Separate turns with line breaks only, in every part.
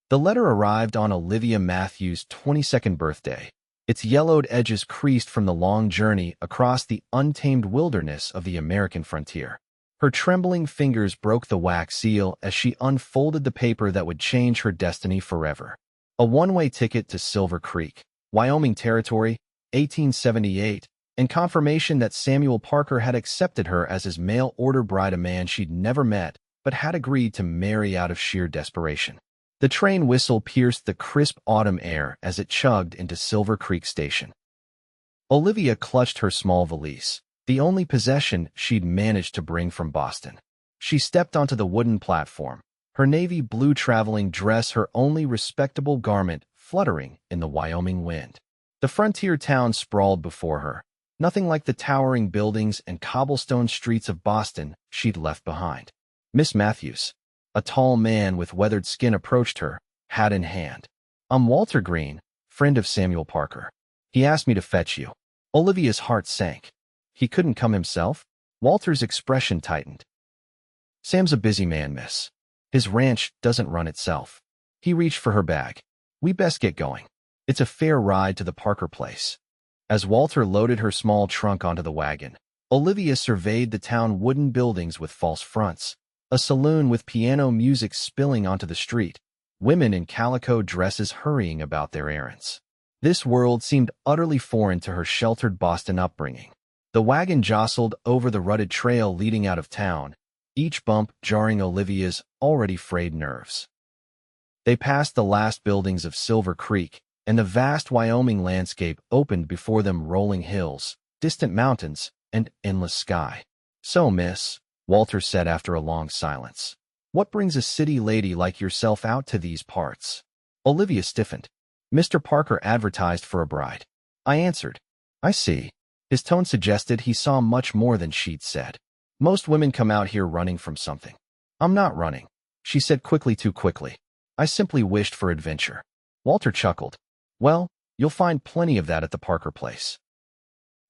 The letter arrived on Olivia Matthews' 22nd birthday, its yellowed edges creased from the long journey across the untamed wilderness of the American frontier. Her trembling fingers broke the wax seal as she unfolded the paper that would change her destiny forever. A one-way ticket to Silver Creek, Wyoming Territory, 1878, and confirmation that Samuel Parker had accepted her as his mail-order bride, a man she'd never met, but had agreed to marry out of sheer desperation. The train whistle pierced the crisp autumn air as it chugged into Silver Creek Station. Olivia clutched her small valise, the only possession she'd managed to bring from Boston. She stepped onto the wooden platform, her navy blue traveling dress her only respectable garment fluttering in the Wyoming wind. The frontier town sprawled before her, nothing like the towering buildings and cobblestone streets of Boston she'd left behind. Miss Matthews, a tall man with weathered skin, approached her, hat in hand. I'm Walter Green, friend of Samuel Parker. He asked me to fetch you. Olivia's heart sank. He couldn't come himself? Walter's expression tightened. Sam's a busy man, miss. His ranch doesn't run itself. He reached for her bag. We best get going. It's a fair ride to the Parker place. As Walter loaded her small trunk onto the wagon, Olivia surveyed the town wooden buildings with false fronts, a saloon with piano music spilling onto the street, women in calico dresses hurrying about their errands. This world seemed utterly foreign to her sheltered Boston upbringing. The wagon jostled over the rutted trail leading out of town, each bump jarring Olivia's already frayed nerves. They passed the last buildings of Silver Creek, and the vast Wyoming landscape opened before them, rolling hills, distant mountains, and endless sky. So, miss, Walter said after a long silence, what brings a city lady like yourself out to these parts? Olivia stiffened. Mr. Parker advertised for a bride. I answered. I see. His tone suggested he saw much more than she'd said. Most women come out here running from something. I'm not running, she said quickly, too quickly. I simply wished for adventure. Walter chuckled. Well, you'll find plenty of that at the Parker place.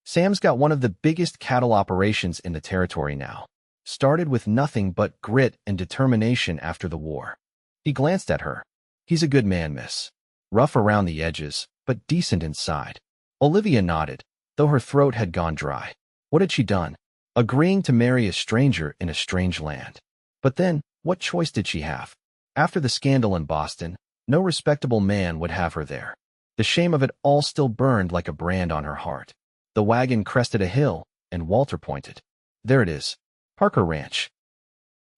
Sam's got one of the biggest cattle operations in the territory now. Started with nothing but grit and determination after the war. He glanced at her. He's a good man, miss. Rough around the edges, but decent inside. Olivia nodded, though her throat had gone dry. What had she done? Agreeing to marry a stranger in a strange land. But then, what choice did she have? After the scandal in Boston, no respectable man would have her there. The shame of it all still burned like a brand on her heart. The wagon crested a hill, and Walter pointed. There it is. Parker Ranch.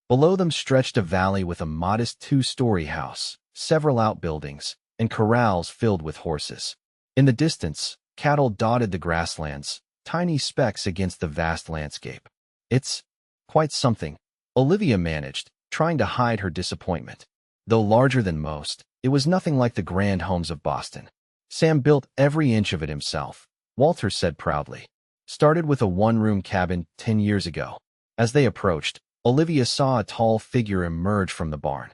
Below them stretched a valley with a modest two-story house, several outbuildings, and corrals filled with horses. In the distance, cattle dotted the grasslands, tiny specks against the vast landscape. It's quite something, Olivia managed, trying to hide her disappointment. Though larger than most, it was nothing like the grand homes of Boston. Sam built every inch of it himself, Walter said proudly. Started with a one-room cabin 10 years ago. As they approached, Olivia saw a tall figure emerge from the barn.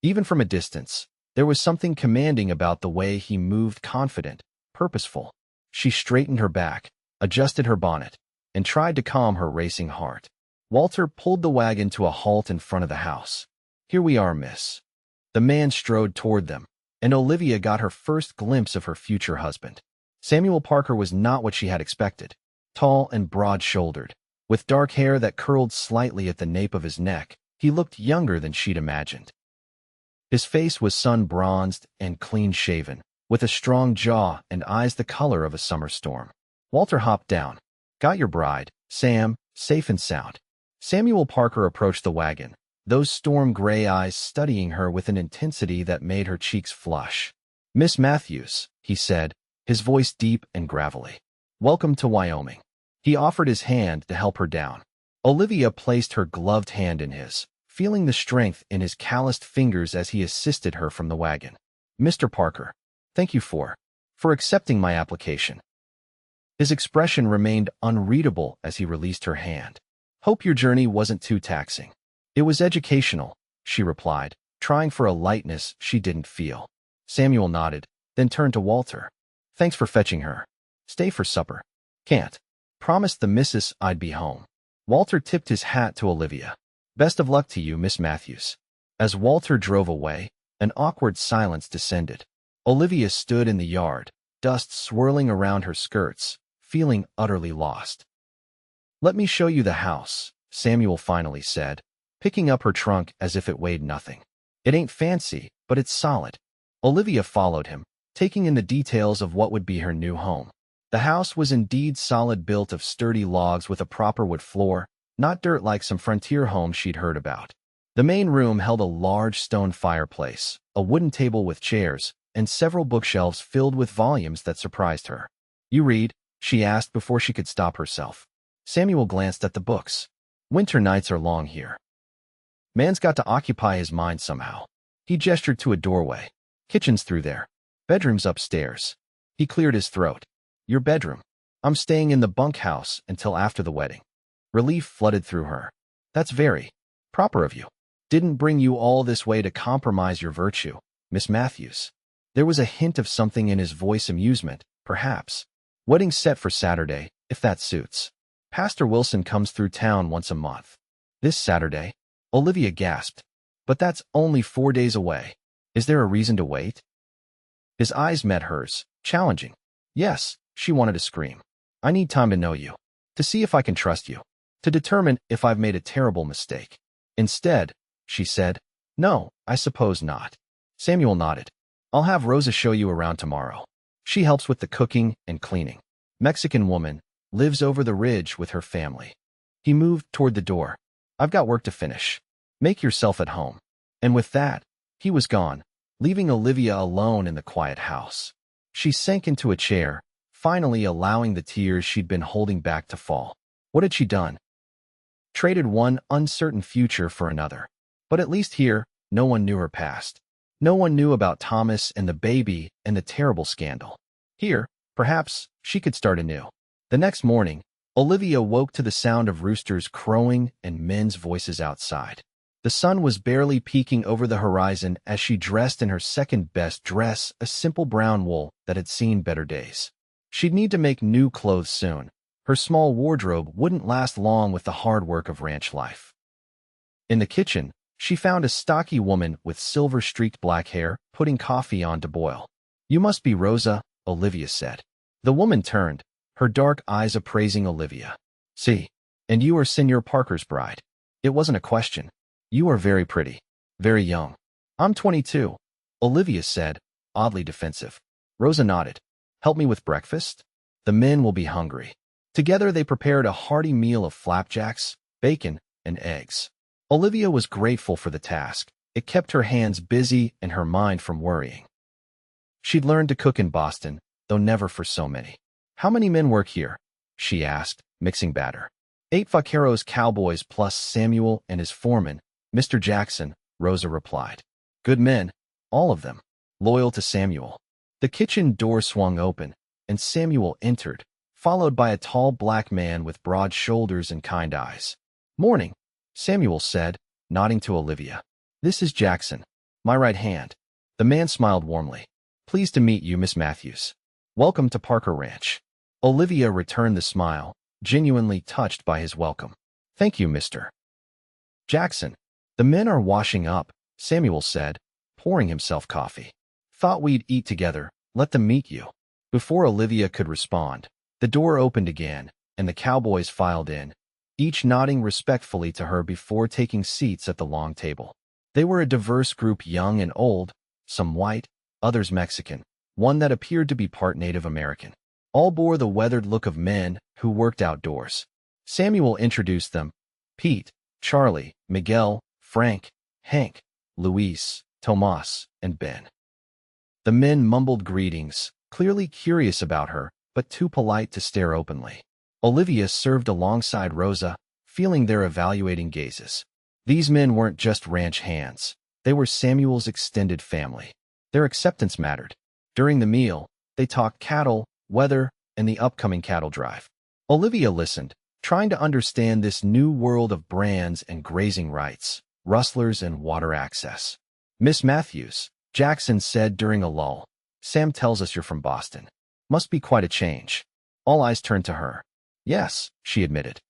Even from a distance, there was something commanding about the way he moved, confident, purposeful. She straightened her back, adjusted her bonnet, and tried to calm her racing heart. Walter pulled the wagon to a halt in front of the house. Here we are, miss. The man strode toward them, and Olivia got her first glimpse of her future husband. Samuel Parker was not what she had expected. Tall and broad-shouldered, with dark hair that curled slightly at the nape of his neck, he looked younger than she'd imagined. His face was sun-bronzed and clean-shaven, with a strong jaw and eyes the color of a summer storm. Walter hopped down. Got your bride, Sam, safe and sound. Samuel Parker approached the wagon, those storm-gray eyes studying her with an intensity that made her cheeks flush. Miss Matthews, he said, his voice deep and gravelly. Welcome to Wyoming. He offered his hand to help her down. Olivia placed her gloved hand in his, feeling the strength in his calloused fingers as he assisted her from the wagon. Mr. Parker, thank you for accepting my application. His expression remained unreadable as he released her hand. Hope your journey wasn't too taxing. It was educational, she replied, trying for a lightness she didn't feel. Samuel nodded, then turned to Walter. Thanks for fetching her. Stay for supper. Can't. Promised the missus I'd be home. Walter tipped his hat to Olivia. Best of luck to you, Miss Matthews. As Walter drove away, An awkward silence descended. Olivia stood in the yard, dust swirling around her skirts, feeling utterly lost. "Let me show you the house," Samuel finally said, picking up her trunk as if it weighed nothing. "It ain't fancy, but it's solid." Olivia followed him, taking in the details of what would be her new home. The house was indeed solid, built of sturdy logs with a proper wood floor, not dirt like some frontier homes she'd heard about. The main room held a large stone fireplace, a wooden table with chairs, and several bookshelves filled with volumes that surprised her. "You read?" she asked before she could stop herself. Samuel glanced at the books. "Winter nights are long here. Man's got to occupy his mind somehow." He gestured to a doorway. "Kitchen's through there. Bedroom's upstairs." He cleared his throat. "Your bedroom. I'm staying in the bunkhouse until after the wedding." Relief flooded through her. "That's very proper of you. Didn't bring you all this way to compromise your virtue, Miss Matthews." There was a hint of something in his voice, amusement, perhaps. "Wedding set for Saturday, if that suits. Pastor Wilson comes through town once a month." "This Saturday?" Olivia gasped. "But that's only 4 days away. Is there a reason to wait?" His eyes met hers, challenging. "Yes," she wanted to scream. "I need time to know you. To see if I can trust you. To determine if I've made a terrible mistake." Instead, she said, "No, I suppose not." Samuel nodded. "I'll have Rosa show you around tomorrow. She helps with the cooking and cleaning. Mexican woman, lives over the ridge with her family." He moved toward the door. "I've got work to finish. Make yourself at home." And with that, he was gone, leaving Olivia alone in the quiet house. She sank into a chair, finally allowing the tears she'd been holding back to fall. What had she done? Traded one uncertain future for another. But at least here, no one knew her past. No one knew about Thomas and the baby and the terrible scandal. Here, perhaps, she could start anew. The next morning, Olivia woke to the sound of roosters crowing and men's voices outside. The sun was barely peeking over the horizon as she dressed in her second-best dress, a simple brown wool that had seen better days. She'd need to make new clothes soon. Her small wardrobe wouldn't last long with the hard work of ranch life. In the kitchen, she found a stocky woman with silver-streaked black hair putting coffee on to boil. "You must be Rosa," Olivia said. The woman turned, her dark eyes appraising Olivia. "See, and you are Senor Parker's bride." It wasn't a question. "You are very pretty, very young." "I'm 22, Olivia said, oddly defensive. Rosa nodded. "Help me with breakfast? The men will be hungry." Together they prepared a hearty meal of flapjacks, bacon, and eggs. Olivia was grateful for the task. It kept her hands busy and her mind from worrying. She'd learned to cook in Boston, though never for so many. "How many men work here?" she asked, mixing batter. 8 vaqueros cowboys plus Samuel and his foreman, Mr. Jackson," Rosa replied. "Good men, all of them, loyal to Samuel." The kitchen door swung open, and Samuel entered, followed by a tall black man with broad shoulders and kind eyes. "Morning," Samuel said, nodding to Olivia. "This is Jackson, my right hand." The man smiled warmly. "Pleased to meet you, Miss Matthews. Welcome to Parker Ranch." Olivia returned the smile, genuinely touched by his welcome. "Thank you, Mr. Jackson." "The men are washing up," Samuel said, pouring himself coffee. "Thought we'd eat together, let them meet you." Before Olivia could respond, the door opened again, and the cowboys filed in, each nodding respectfully to her before taking seats at the long table. They were a diverse group, young and old, some white, others Mexican, one that appeared to be part Native American. All bore the weathered look of men who worked outdoors. Samuel introduced them: Pete, Charlie, Miguel, Frank, Hank, Luis, Tomas, and Ben. The men mumbled greetings, clearly curious about her, but too polite to stare openly. Olivia served alongside Rosa, feeling their evaluating gazes. These men weren't just ranch hands. They were Samuel's extended family. Their acceptance mattered. During the meal, they talked cattle, weather, and the upcoming cattle drive. Olivia listened, trying to understand this new world of brands and grazing rights, rustlers and water access. "Miss Matthews," Jackson said during a lull. "Sam tells us you're from Boston. Must be quite a change." All eyes turned to her. "Yes," she admitted.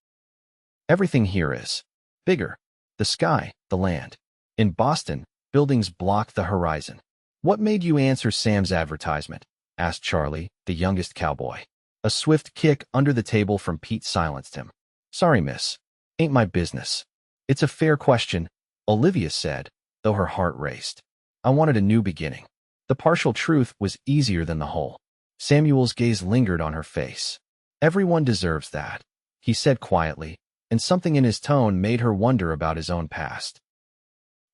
"Everything here is bigger. The sky, the land. In Boston, Buildings blocked the horizon. "What made you answer Sam's advertisement?" asked Charlie, the youngest cowboy. A swift kick under the table from Pete silenced him. "Sorry, miss. Ain't my business." "It's a fair question," Olivia said, though her heart raced. "I wanted a new beginning." The partial truth was easier than the whole. Samuel's gaze lingered on her face. "Everyone deserves that," he said quietly, and something in his tone made her wonder about his own past.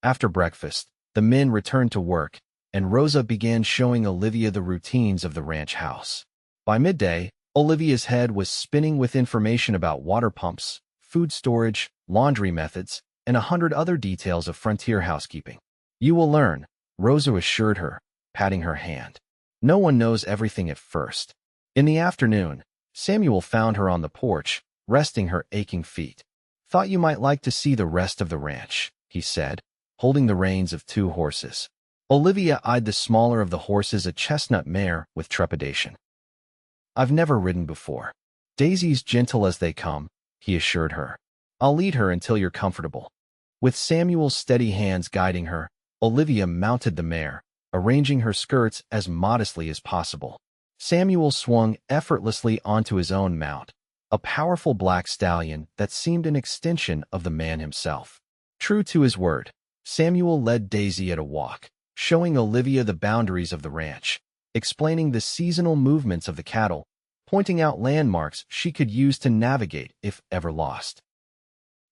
After breakfast, the men returned to work, and Rosa began showing Olivia the routines of the ranch house. By midday, Olivia's head was spinning with information about water pumps, food storage, laundry methods, and 100 other details of frontier housekeeping. "You will learn," Rosa assured her, patting her hand. "No one knows everything at first." In the afternoon, Samuel found her on the porch, resting her aching feet. "Thought you might like to see the rest of the ranch," he said, holding the reins of 2 horses. Olivia eyed the smaller of the horses, a chestnut mare, with trepidation. "I've never ridden before." "Daisy's gentle as they come," he assured her. "I'll lead her until you're comfortable." With Samuel's steady hands guiding her, Olivia mounted the mare, arranging her skirts as modestly as possible. Samuel swung effortlessly onto his own mount, a powerful black stallion that seemed an extension of the man himself. True to his word, Samuel led Daisy at a walk, showing Olivia the boundaries of the ranch, explaining the seasonal movements of the cattle, pointing out landmarks she could use to navigate if ever lost.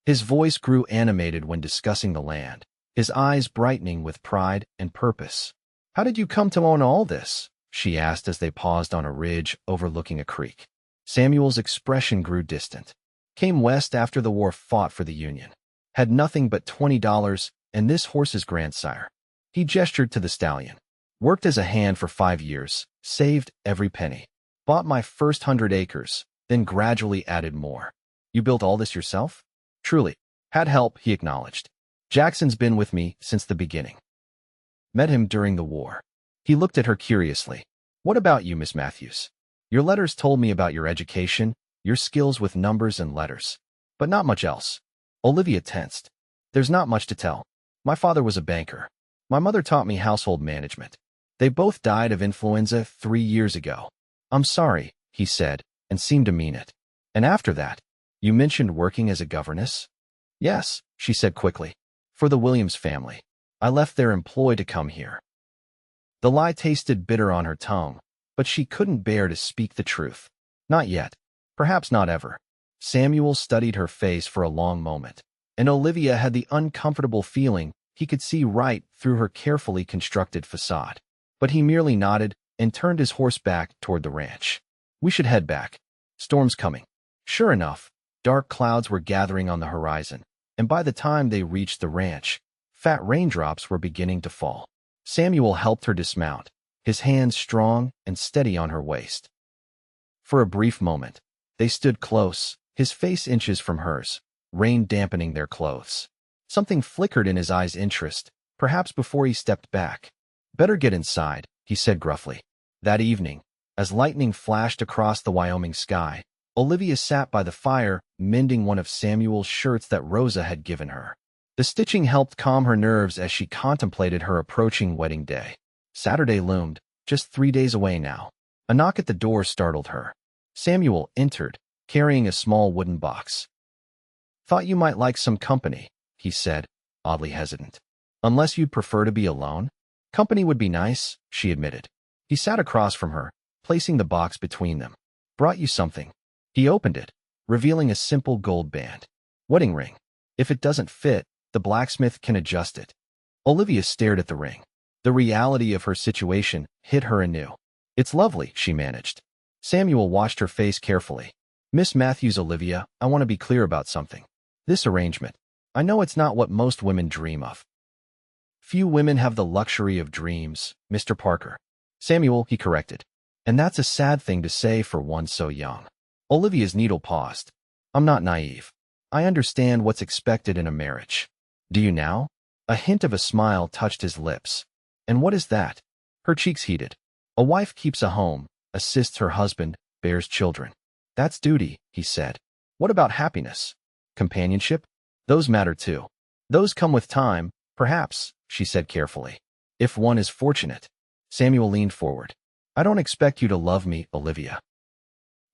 His voice grew animated when discussing the land, his eyes brightening with pride and purpose. "How did you come to own all this?" she asked as they paused on a ridge overlooking a creek. Samuel's expression grew distant. "Came west after the war, fought for the Union. Had nothing but $20 and this horse's grandsire." He gestured to the stallion. "Worked as a hand for 5 years, saved every penny. Bought my first 100 acres, then gradually added more." "You built all this yourself?" "Truly. Had help," he acknowledged. "Jackson's been with me since the beginning. Met him during the war." He looked at her curiously. "What about you, Miss Matthews? Your letters told me about your education, your skills with numbers and letters, but not much else." Olivia tensed. "There's not much to tell. My father was a banker. My mother taught me household management. They both died of influenza 3 years ago." "I'm sorry," he said, and seemed to mean it. "And after that, you mentioned working as a governess?" "Yes," she said quickly. "For the Williams family. I left their employ to come here." The lie tasted bitter on her tongue, but she couldn't bear to speak the truth. "Not yet. Perhaps not ever." Samuel studied her face for a long moment, and Olivia had the uncomfortable feeling he could see right through her carefully constructed facade. But he merely nodded and turned his horse back toward the ranch. "We should head back. Storm's coming." Sure enough, dark clouds were gathering on the horizon, and by the time they reached the ranch, fat raindrops were beginning to fall. Samuel helped her dismount, his hands strong and steady on her waist. For a brief moment, they stood close, his face inches from hers, rain dampening their clothes. Something flickered in his eyes' interest, perhaps before he stepped back. "Better get inside," he said gruffly. That evening, as lightning flashed across the Wyoming sky, Olivia sat by the fire, mending one of Samuel's shirts that Rosa had given her. The stitching helped calm her nerves as she contemplated her approaching wedding day. Saturday loomed, just 3 days away now. A knock at the door startled her. Samuel entered, carrying a small wooden box. "Thought you might like some company," he said, oddly hesitant. "Unless you'd prefer to be alone?" "Company would be nice," she admitted. He sat across from her, placing the box between them. "Brought you something." He opened it, revealing a simple gold band. "Wedding ring. If it doesn't fit, the blacksmith can adjust it." Olivia stared at the ring. The reality of her situation hit her anew. "It's lovely," she managed. Samuel watched her face carefully. "Miss Matthews, Olivia, I want to be clear about something. This arrangement, I know it's not what most women dream of." "Few women have the luxury of dreams, Mr. Parker." "Samuel," he corrected. "And that's a sad thing to say for one so young." Olivia's needle paused. "I'm not naive. I understand what's expected in a marriage." "Do you now?" A hint of a smile touched his lips. "And what is that?" Her cheeks heated. "A wife keeps a home, assists her husband, bears children. That's duty," he said. "What about happiness? Companionship? Those matter too." "Those come with time, perhaps," she said carefully. If one is fortunate. Samuel leaned forward. I don't expect you to love me, Olivia.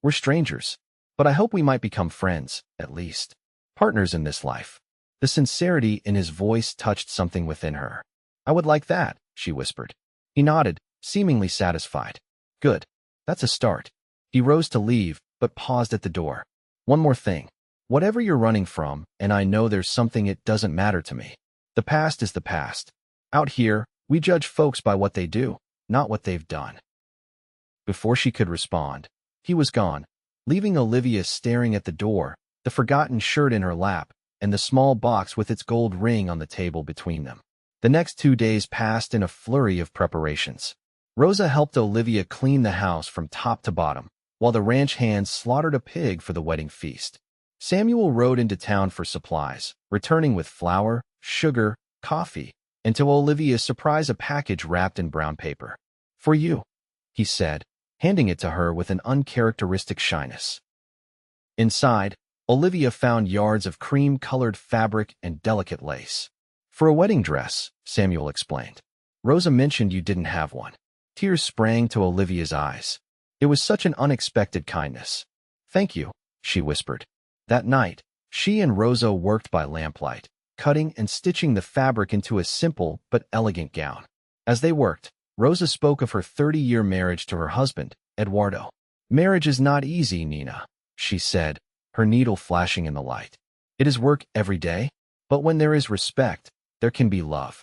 We're strangers, but I hope we might become friends, at least. Partners in this life. The sincerity in his voice touched something within her. I would like that, she whispered. He nodded, seemingly satisfied. Good. That's a start. He rose to leave, but paused at the door. One more thing. Whatever you're running from, and I know there's something, it doesn't matter to me. The past is the past. Out here, we judge folks by what they do, not what they've done. Before she could respond, he was gone, leaving Olivia staring at the door, the forgotten shirt in her lap, and the small box with its gold ring on the table between them. The next 2 days passed in a flurry of preparations. Rosa helped Olivia clean the house from top to bottom, while the ranch hands slaughtered a pig for the wedding feast. Samuel rode into town for supplies, returning with flour, sugar, coffee, and to Olivia's surprise a package wrapped in brown paper. For you, he said, handing it to her with an uncharacteristic shyness. Inside, Olivia found yards of cream-colored fabric and delicate lace. For a wedding dress, Samuel explained. Rosa mentioned you didn't have one. Tears sprang to Olivia's eyes. It was such an unexpected kindness. Thank you, she whispered. That night, she and Rosa worked by lamplight, cutting and stitching the fabric into a simple but elegant gown. As they worked, Rosa spoke of her 30-year marriage to her husband, Eduardo. Marriage is not easy, Nina, she said, her needle flashing in the light. It is work every day, but when there is respect, there can be love.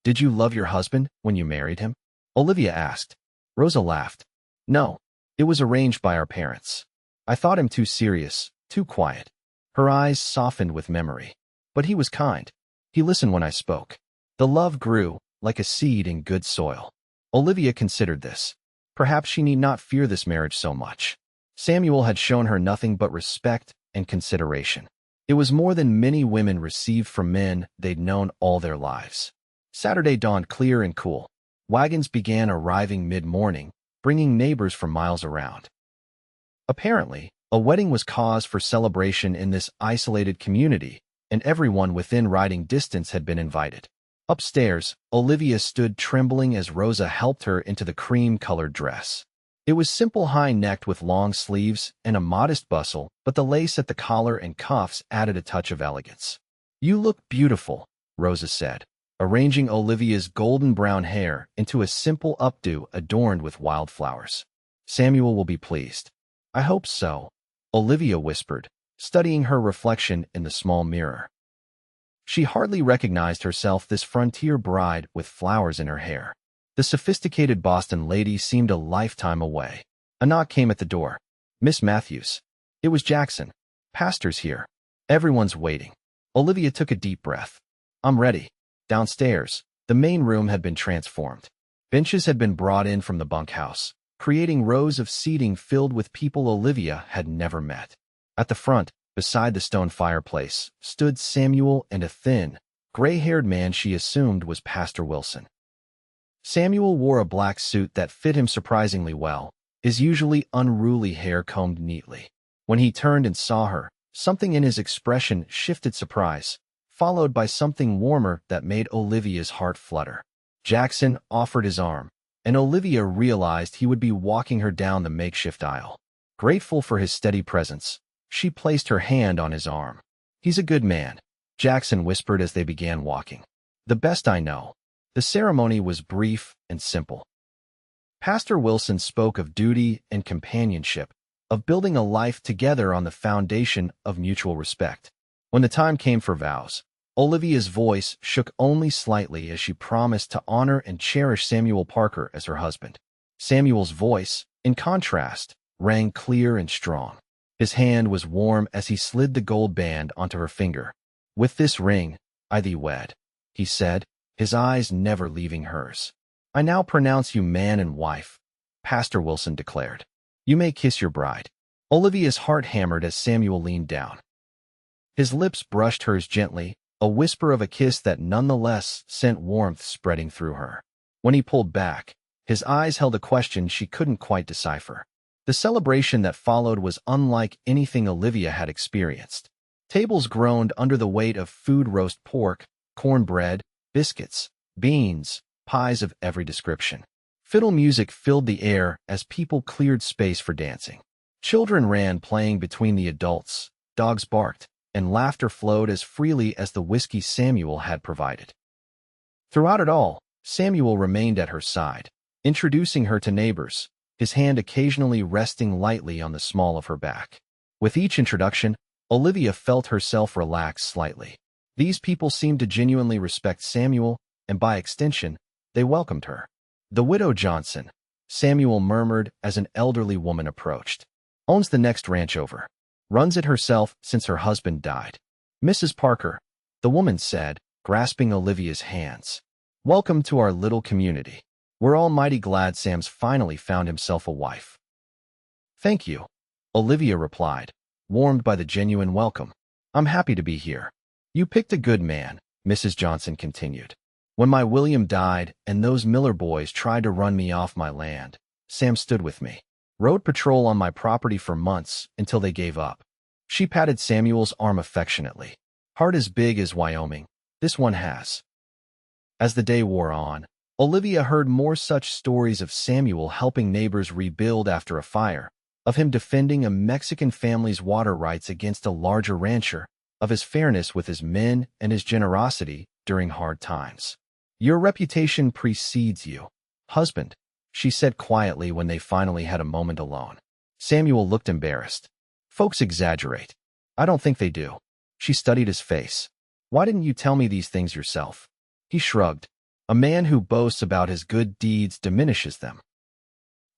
Did you love your husband when you married him? Olivia asked. Rosa laughed. No, it was arranged by our parents. I thought him too serious, too quiet. Her eyes softened with memory. But he was kind. He listened when I spoke. The love grew, like a seed in good soil. Olivia considered this. Perhaps she need not fear this marriage so much. Samuel had shown her nothing but respect and consideration. It was more than many women received from men they'd known all their lives. Saturday dawned clear and cool. Wagons began arriving mid-morning, bringing neighbors from miles around. Apparently, a wedding was cause for celebration in this isolated community, and everyone within riding distance had been invited. Upstairs, Olivia stood trembling as Rosa helped her into the cream-colored dress. It was simple high-necked with long sleeves and a modest bustle, but the lace at the collar and cuffs added a touch of elegance. You look beautiful, Rosa said, arranging Olivia's golden brown hair into a simple updo adorned with wildflowers. Samuel will be pleased. I hope so, Olivia whispered, studying her reflection in the small mirror. She hardly recognized herself, this frontier bride with flowers in her hair. The sophisticated Boston lady seemed a lifetime away. A knock came at the door. Miss Matthews. It was Jackson. Pastor's here. Everyone's waiting. Olivia took a deep breath. I'm ready. Downstairs, the main room had been transformed. Benches had been brought in from the bunkhouse, creating rows of seating filled with people Olivia had never met. At the front, beside the stone fireplace, stood Samuel and a thin, gray-haired man she assumed was Pastor Wilson. Samuel wore a black suit that fit him surprisingly well, his usually unruly hair combed neatly. When he turned and saw her, something in his expression shifted surprise, followed by something warmer that made Olivia's heart flutter. Jackson offered his arm, and Olivia realized he would be walking her down the makeshift aisle. Grateful for his steady presence, she placed her hand on his arm. He's a good man, Jackson whispered as they began walking. The best I know. The ceremony was brief and simple. Pastor Wilson spoke of duty and companionship, of building a life together on the foundation of mutual respect. When the time came for vows, Olivia's voice shook only slightly as she promised to honor and cherish Samuel Parker as her husband. Samuel's voice, in contrast, rang clear and strong. His hand was warm as he slid the gold band onto her finger. With this ring, I thee wed, he said, his eyes never leaving hers. I now pronounce you man and wife, Pastor Wilson declared. You may kiss your bride. Olivia's heart hammered as Samuel leaned down. His lips brushed hers gently, a whisper of a kiss that nonetheless sent warmth spreading through her. When he pulled back, his eyes held a question she couldn't quite decipher. The celebration that followed was unlike anything Olivia had experienced. Tables groaned under the weight of food: roast pork, cornbread, biscuits, beans, pies of every description. Fiddle music filled the air as people cleared space for dancing. Children ran playing between the adults, dogs barked, and laughter flowed as freely as the whiskey Samuel had provided. Throughout it all, Samuel remained at her side, introducing her to neighbors, his hand occasionally resting lightly on the small of her back. With each introduction, Olivia felt herself relax slightly. These people seemed to genuinely respect Samuel, and by extension, they welcomed her. "The widow Johnson," Samuel murmured as an elderly woman approached. "Owns the next ranch over. Runs it herself since her husband died." "Mrs. Parker," the woman said, grasping Olivia's hands. "Welcome to our little community. We're all mighty glad Sam's finally found himself a wife." "Thank you," Olivia replied, warmed by the genuine welcome. "I'm happy to be here." "You picked a good man," Mrs. Johnson continued. "When my William died and those Miller boys tried to run me off my land, Sam stood with me. Rode patrol on my property for months until they gave up." She patted Samuel's arm affectionately. "Heart as big as Wyoming. This one has." As the day wore on, Olivia heard more such stories of Samuel helping neighbors rebuild after a fire, of him defending a Mexican family's water rights against a larger rancher, of his fairness with his men and his generosity during hard times. "Your reputation precedes you, husband," she said quietly when they finally had a moment alone. Samuel looked embarrassed. "Folks exaggerate." "I don't think they do." She studied his face. "Why didn't you tell me these things yourself?" He shrugged. "A man who boasts about his good deeds diminishes them."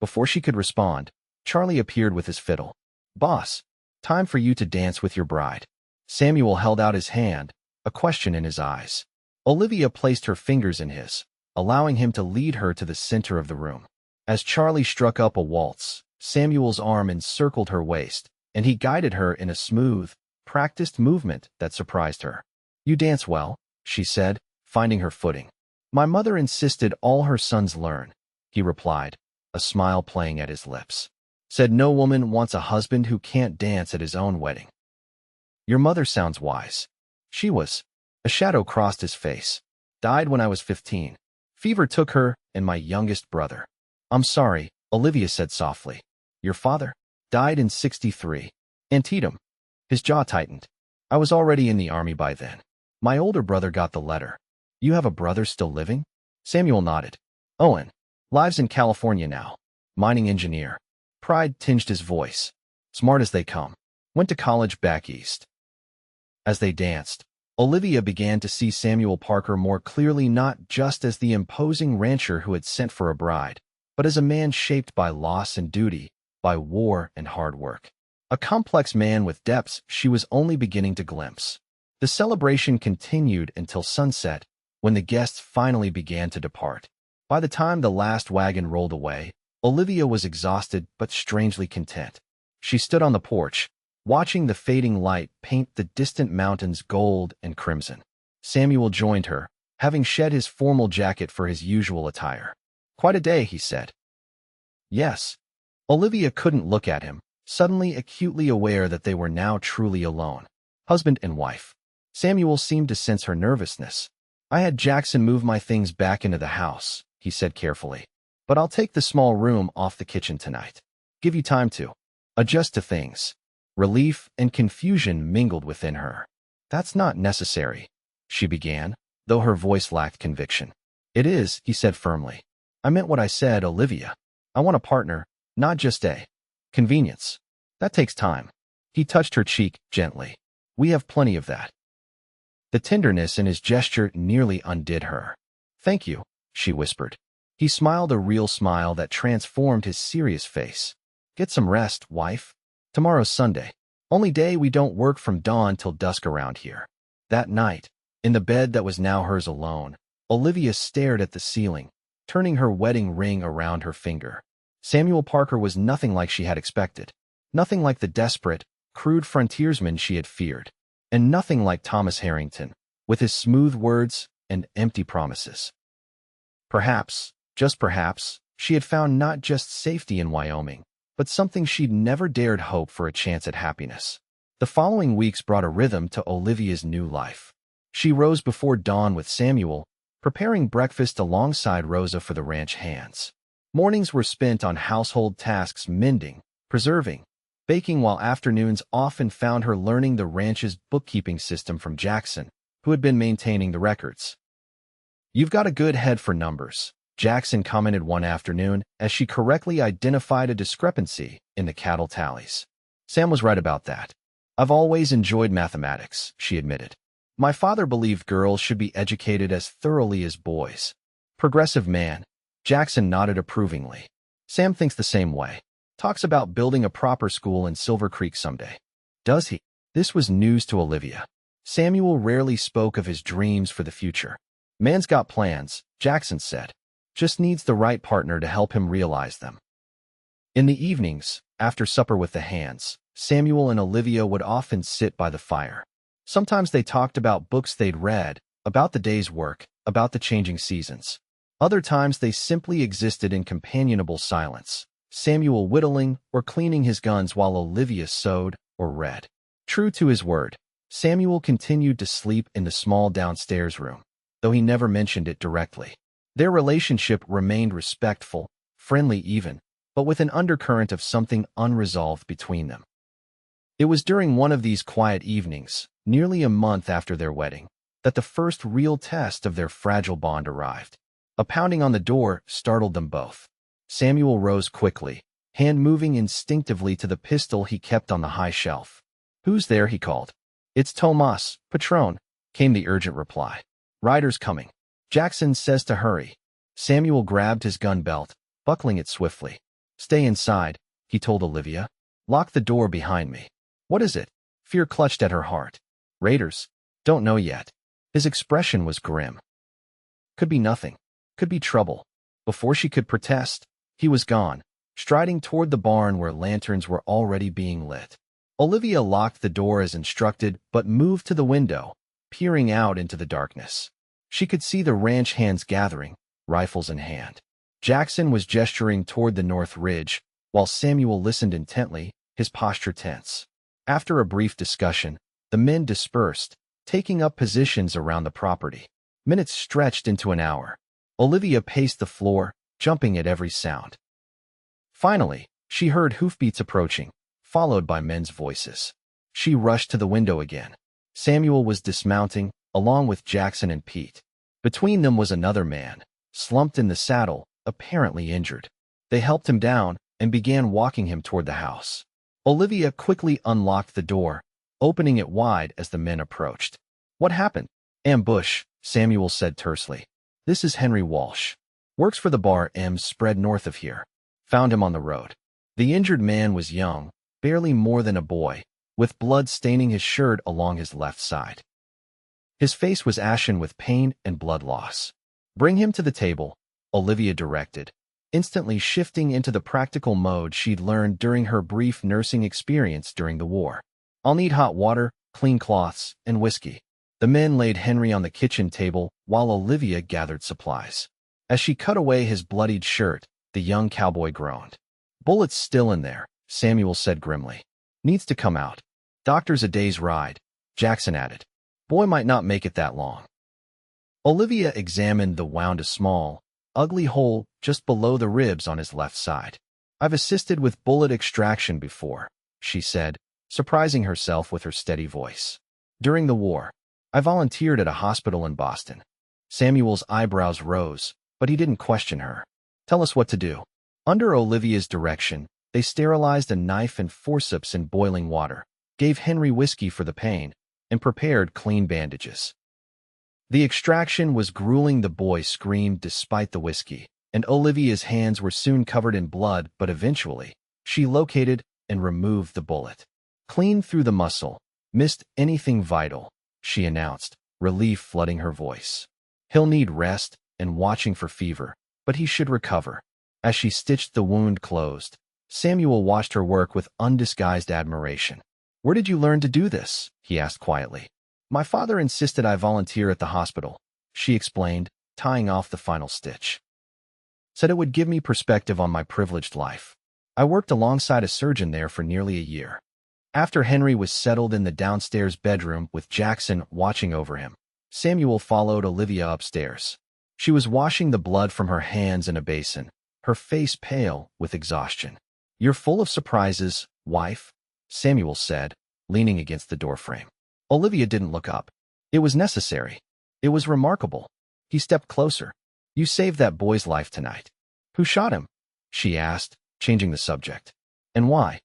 Before she could respond, Charlie appeared with his fiddle. "Boss, time for you to dance with your bride." Samuel held out his hand, a question in his eyes. Olivia placed her fingers in his, allowing him to lead her to the center of the room. As Charlie struck up a waltz, Samuel's arm encircled her waist, and he guided her in a smooth, practiced movement that surprised her. "You dance well," she said, finding her footing. "My mother insisted all her sons learn," he replied, a smile playing at his lips. "Said no woman wants a husband who can't dance at his own wedding." "Your mother sounds wise." "She was." A shadow crossed his face. "Died when I was 15. Fever took her and my youngest brother." "I'm sorry," Olivia said softly. "Your father?" "Died in 63. Antietam." His jaw tightened. "I was already in the army by then. My older brother got the letter." "You have a brother still living?" Samuel nodded. "Owen. Lives in California now. Mining engineer." Pride tinged his voice. "Smart as they come. Went to college back east." As they danced, Olivia began to see Samuel Parker more clearly, not just as the imposing rancher who had sent for a bride, but as a man shaped by loss and duty, by war and hard work. A complex man with depths she was only beginning to glimpse. The celebration continued until sunset, when the guests finally began to depart. By the time the last wagon rolled away, Olivia was exhausted but strangely content. She stood on the porch, watching the fading light paint the distant mountains gold and crimson. Samuel joined her, having shed his formal jacket for his usual attire. "Quite a day," he said. "Yes." Olivia couldn't look at him, suddenly acutely aware that they were now truly alone, husband and wife. Samuel seemed to sense her nervousness. "I had Jackson move my things back into the house," he said carefully. "But I'll take the small room off the kitchen tonight. Give you time to adjust to things." Relief and confusion mingled within her. "That's not necessary," she began, though her voice lacked conviction. "It is," he said firmly. "I meant what I said, Olivia. I want a partner, not just a convenience. That takes time." He touched her cheek gently. "We have plenty of that." The tenderness in his gesture nearly undid her. "Thank you," she whispered. He smiled a real smile that transformed his serious face. "Get some rest, wife. Tomorrow's Sunday. Only day we don't work from dawn till dusk around here." That night, in the bed that was now hers alone, Olivia stared at the ceiling, turning her wedding ring around her finger. Samuel Parker was nothing like she had expected, nothing like the desperate, crude frontiersman she had feared, and nothing like Thomas Harrington, with his smooth words and empty promises. Perhaps, just perhaps, she had found not just safety in Wyoming, but something she'd never dared hope for, a chance at happiness. The following weeks brought a rhythm to Olivia's new life. She rose before dawn with Samuel, preparing breakfast alongside Rosa for the ranch hands. Mornings were spent on household tasks, mending, preserving, baking, while afternoons often found her learning the ranch's bookkeeping system from Jackson, who had been maintaining the records. "You've got a good head for numbers," Jackson commented one afternoon as she correctly identified a discrepancy in the cattle tallies. "Sam was right about that. I've always enjoyed mathematics," she admitted. "My father believed girls should be educated as thoroughly as boys." "Progressive man," Jackson nodded approvingly. "Sam thinks the same way. Talks about building a proper school in Silver Creek someday." "Does he?" This was news to Olivia. Samuel rarely spoke of his dreams for the future. "Man's got plans," Jackson said. "Just needs the right partner to help him realize them." In the evenings, after supper with the hands, Samuel and Olivia would often sit by the fire. Sometimes they talked about books they'd read, about the day's work, about the changing seasons. Other times they simply existed in companionable silence, Samuel whittling or cleaning his guns while Olivia sewed or read. True to his word, Samuel continued to sleep in the small downstairs room, though he never mentioned it directly. Their relationship remained respectful, friendly even, but with an undercurrent of something unresolved between them. It was during one of these quiet evenings, nearly a month after their wedding, that the first real test of their fragile bond arrived. A pounding on the door startled them both. Samuel rose quickly, hand moving instinctively to the pistol he kept on the high shelf. "Who's there?" he called. "It's Tomas, Patron," came the urgent reply. "Rider's coming. Jackson says to hurry." Samuel grabbed his gun belt, buckling it swiftly. "Stay inside," he told Olivia. "Lock the door behind me." "What is it?" Fear clutched at her heart. "Raiders. Don't know yet." His expression was grim. Could be nothing. Could be trouble. Before she could protest, he was gone, striding toward the barn where lanterns were already being lit. Olivia locked the door as instructed, but moved to the window, peering out into the darkness. She could see the ranch hands gathering, rifles in hand. Jackson was gesturing toward the north ridge, while Samuel listened intently, his posture tense. After a brief discussion, the men dispersed, taking up positions around the property. Minutes stretched into an hour. Olivia paced the floor, jumping at every sound. Finally, she heard hoofbeats approaching, followed by men's voices. She rushed to the window again. Samuel was dismounting, along with Jackson and Pete. Between them was another man, slumped in the saddle, apparently injured. They helped him down and began walking him toward the house. Olivia quickly unlocked the door, opening it wide as the men approached. "What happened?" "Ambush," Samuel said tersely. "This is Henry Walsh. Works for the bar M spread north of here. Found him on the road." The injured man was young, barely more than a boy, with blood staining his shirt along his left side. His face was ashen with pain and blood loss. "Bring him to the table," Olivia directed, instantly shifting into the practical mode she'd learned during her brief nursing experience during the war. "I'll need hot water, clean cloths, and whiskey." The men laid Henry on the kitchen table while Olivia gathered supplies. As she cut away his bloodied shirt, the young cowboy groaned. "Bullet's still in there," Samuel said grimly. "Needs to come out. Doctor's a day's ride," Jackson added. "Boy might not make it that long." Olivia examined the wound, a small, ugly hole just below the ribs on his left side. "I've assisted with bullet extraction before," she said, surprising herself with her steady voice. "During the war, I volunteered at a hospital in Boston." Samuel's eyebrows rose, but he didn't question her. "Tell us what to do." Under Olivia's direction, they sterilized a knife and forceps in boiling water, gave Henry whiskey for the pain, and prepared clean bandages. The extraction was grueling. The boy screamed despite the whiskey, and Olivia's hands were soon covered in blood, but eventually, she located and removed the bullet. "Cleaned through the muscle. Missed anything vital," she announced, relief flooding her voice. "He'll need rest and watching for fever, but he should recover." As she stitched the wound closed, Samuel watched her work with undisguised admiration. "Where did you learn to do this?" he asked quietly. "My father insisted I volunteer at the hospital," she explained, tying off the final stitch. "Said it would give me perspective on my privileged life. I worked alongside a surgeon there for nearly a year." After Henry was settled in the downstairs bedroom with Jackson watching over him, Samuel followed Olivia upstairs. She was washing the blood from her hands in a basin, her face pale with exhaustion. "You're full of surprises, wife," Samuel said, leaning against the doorframe. Olivia didn't look up. It was necessary. It was remarkable. He stepped closer. "You saved that boy's life tonight." "Who shot him?" she asked, changing the subject. "And why?"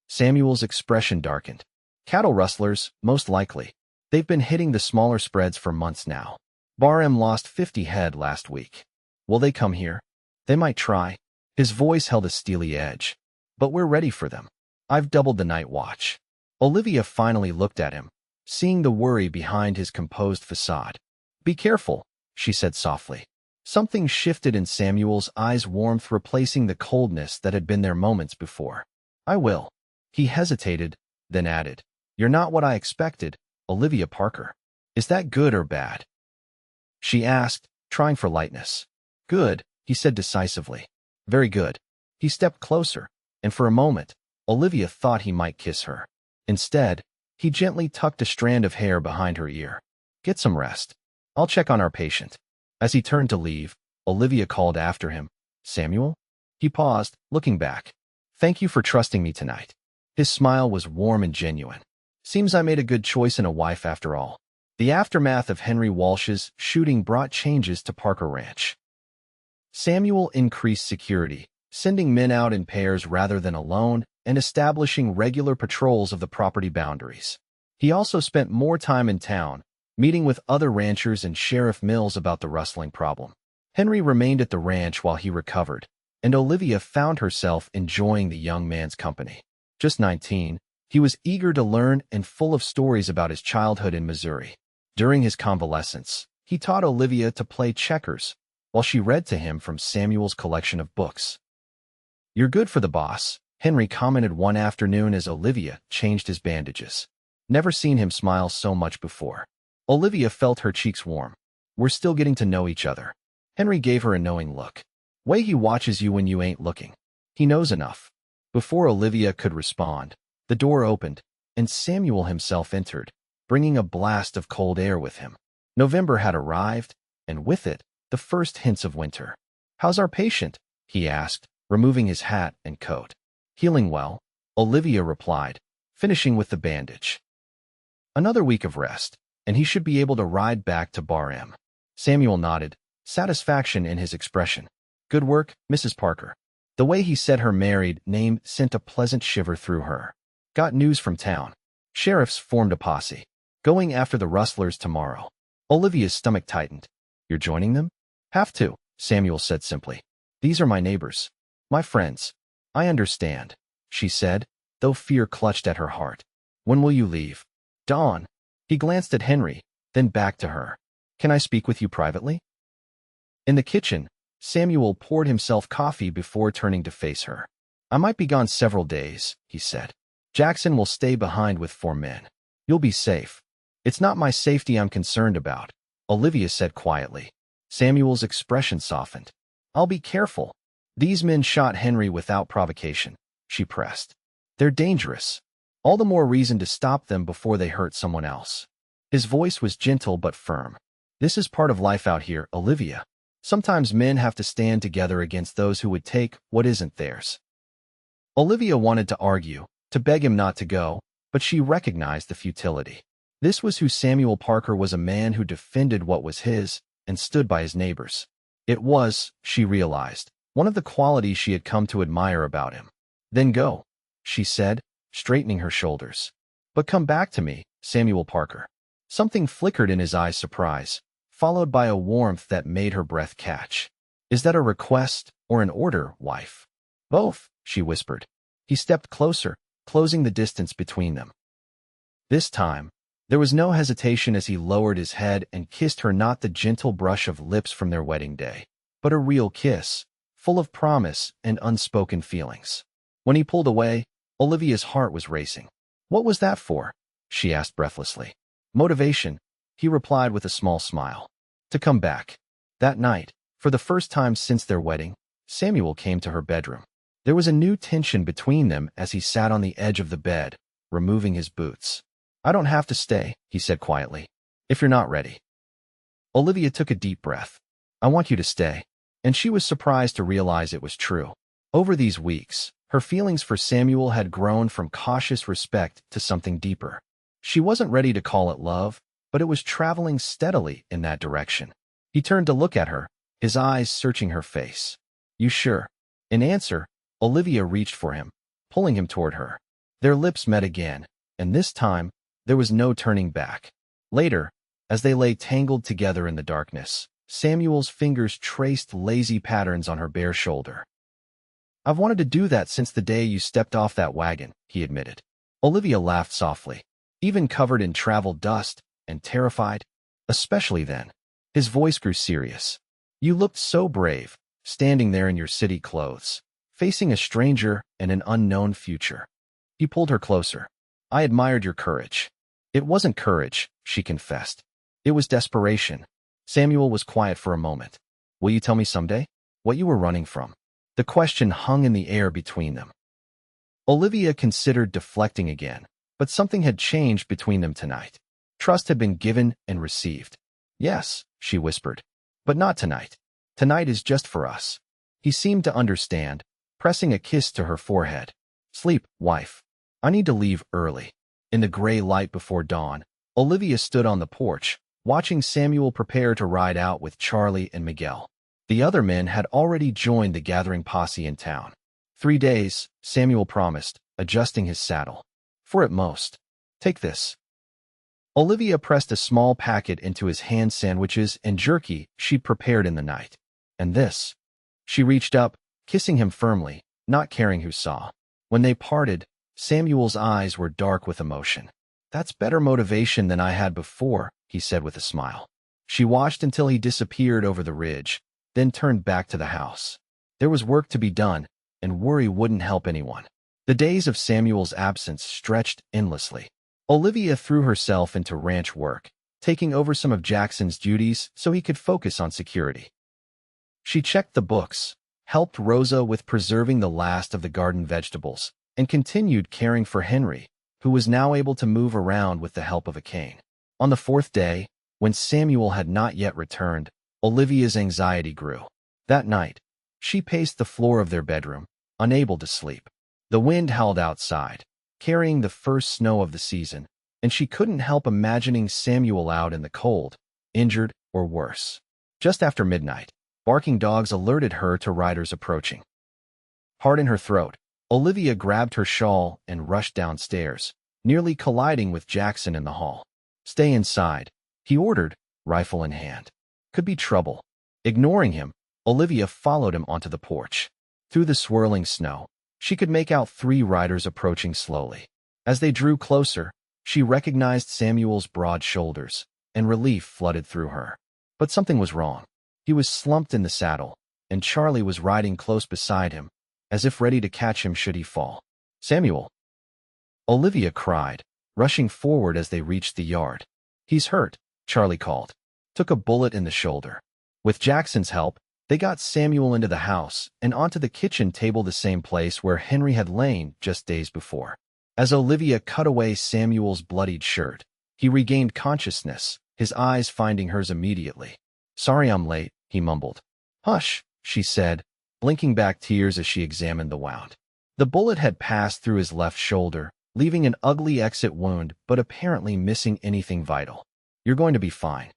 Samuel's expression darkened. "Cattle rustlers, most likely. They've been hitting the smaller spreads for months now. Bar M lost 50 head last week. Will they come here? They might try." His voice held a steely edge. "But we're ready for them. I've doubled the night watch." Olivia finally looked at him, seeing the worry behind his composed facade. "Be careful," she said softly. Something shifted in Samuel's eyes, warmth replacing the coldness that had been there moments before. "I will." He hesitated, then added, "You're not what I expected, Olivia Parker." "Is that good or bad?" she asked, trying for lightness. "Good," he said decisively. "Very good." He stepped closer, and for a moment, Olivia thought he might kiss her. Instead, he gently tucked a strand of hair behind her ear. "Get some rest. I'll check on our patient." As he turned to leave, Olivia called after him, "Samuel?" He paused, looking back. "Thank you for trusting me tonight." His smile was warm and genuine. "Seems I made a good choice in a wife after all." The aftermath of Henry Walsh's shooting brought changes to Parker Ranch. Samuel increased security, sending men out in pairs rather than alone, and establishing regular patrols of the property boundaries. He also spent more time in town, meeting with other ranchers and Sheriff Mills about the rustling problem. Henry remained at the ranch while he recovered, and Olivia found herself enjoying the young man's company. Just 19, he was eager to learn and full of stories about his childhood in Missouri. During his convalescence, he taught Olivia to play checkers, while she read to him from Samuel's collection of books. "You're good for the boss," Henry commented one afternoon as Olivia changed his bandages. Never seen him smile so much before. Olivia felt her cheeks warm. "We're still getting to know each other." Henry gave her a knowing look. "Way he watches you when you ain't looking. He knows enough." Before Olivia could respond, the door opened, and Samuel himself entered, bringing a blast of cold air with him. November had arrived, and with it, the first hints of winter. "How's our patient?" he asked, removing his hat and coat. "Healing well," Olivia replied, finishing with the bandage. "Another week of rest, and he should be able to ride back to Bar M." Samuel nodded, satisfaction in his expression. "Good work, Mrs. Parker." The way he said her married name sent a pleasant shiver through her. "Got news from town. Sheriffs formed a posse. Going after the rustlers tomorrow." Olivia's stomach tightened. "You're joining them?" "Have to," Samuel said simply. "These are my neighbors. My friends." "I understand," she said, though fear clutched at her heart. "When will you leave?" "Dawn." He glanced at Henry, then back to her. "Can I speak with you privately?" In the kitchen, Samuel poured himself coffee before turning to face her. "I might be gone several days," he said. "Jackson will stay behind with 4 men. You'll be safe." "It's not my safety I'm concerned about," Olivia said quietly. Samuel's expression softened. "I'll be careful. These men shot Henry without provocation," she pressed. "They're dangerous. All the more reason to stop them before they hurt someone else." His voice was gentle but firm. "This is part of life out here, Olivia. Sometimes men have to stand together against those who would take what isn't theirs." Olivia wanted to argue, to beg him not to go, but she recognized the futility. This was who Samuel Parker was, a man who defended what was his and stood by his neighbors. It was, she realized, one of the qualities she had come to admire about him. "Then go," she said, straightening her shoulders. "But come back to me, Samuel Parker." Something flickered in his eyes, surprise, followed by a warmth that made her breath catch. "Is that a request or an order, wife?" "Both," she whispered. He stepped closer, closing the distance between them. This time, there was no hesitation as he lowered his head and kissed her, not the gentle brush of lips from their wedding day, but a real kiss, full of promise and unspoken feelings. When he pulled away, Olivia's heart was racing. "What was that for?" she asked breathlessly. "Motivation," he replied with a small smile. "To come back." That night, for the first time since their wedding, Samuel came to her bedroom. There was a new tension between them as he sat on the edge of the bed, removing his boots. "I don't have to stay," he said quietly, "if you're not ready." Olivia took a deep breath. I want you to stay. And she was surprised to realize it was true. Over these weeks, her feelings for Samuel had grown from cautious respect to something deeper. She wasn't ready to call it love, but it was traveling steadily in that direction. He turned to look at her, his eyes searching her face. You sure? In answer, Olivia reached for him, pulling him toward her. Their lips met again, and this time, there was no turning back. Later, as they lay tangled together in the darkness, Samuel's fingers traced lazy patterns on her bare shoulder. I've wanted to do that since the day you stepped off that wagon, he admitted. Olivia laughed softly, even covered in travel dust and terrified, especially then. His voice grew serious. You looked so brave, standing there in your city clothes, facing a stranger and an unknown future. He pulled her closer. I admired your courage. It wasn't courage, she confessed. It was desperation. Samuel was quiet for a moment. Will you tell me someday what you were running from? The question hung in the air between them. Olivia considered deflecting again, but something had changed between them tonight. Trust had been given and received. Yes, she whispered, but not tonight. Tonight is just for us. He seemed to understand, pressing a kiss to her forehead. Sleep, wife. I need to leave early. In the gray light before dawn, Olivia stood on the porch, watching Samuel prepare to ride out with Charlie and Miguel. The other men had already joined the gathering posse in town. 3 days, Samuel promised, adjusting his saddle. For at most. Take this. Olivia pressed a small packet into his hand sandwiches and jerky she'd prepared in the night. And this. She reached up, kissing him firmly, not caring who saw. When they parted, Samuel's eyes were dark with emotion. That's better motivation than I had before, he said with a smile. She watched until he disappeared over the ridge, then turned back to the house. There was work to be done, and worry wouldn't help anyone. The days of Samuel's absence stretched endlessly. Olivia threw herself into ranch work, taking over some of Jackson's duties so he could focus on security. She checked the books, helped Rosa with preserving the last of the garden vegetables, and continued caring for Henry, who was now able to move around with the help of a cane. On the 4th day, when Samuel had not yet returned, Olivia's anxiety grew. That night, she paced the floor of their bedroom, unable to sleep. The wind howled outside, carrying the first snow of the season, and she couldn't help imagining Samuel out in the cold, injured or worse. Just after midnight, barking dogs alerted her to riders approaching. Heart in her throat, Olivia grabbed her shawl and rushed downstairs, nearly colliding with Jackson in the hall. Stay inside, he ordered, rifle in hand. Could be trouble. Ignoring him, Olivia followed him onto the porch. Through the swirling snow, she could make out 3 riders approaching slowly. As they drew closer, she recognized Samuel's broad shoulders, and relief flooded through her. But something was wrong. He was slumped in the saddle, and Charlie was riding close beside him, as if ready to catch him should he fall. Samuel! Olivia cried, rushing forward as they reached the yard. He's hurt, Charlie called. Took a bullet in the shoulder. With Jackson's help, they got Samuel into the house and onto the kitchen table, the same place where Henry had lain just days before. As Olivia cut away Samuel's bloodied shirt, he regained consciousness, his eyes finding hers immediately. Sorry I'm late, he mumbled. Hush, she said, blinking back tears as she examined the wound. The bullet had passed through his left shoulder, leaving an ugly exit wound but apparently missing anything vital. You're going to be fine.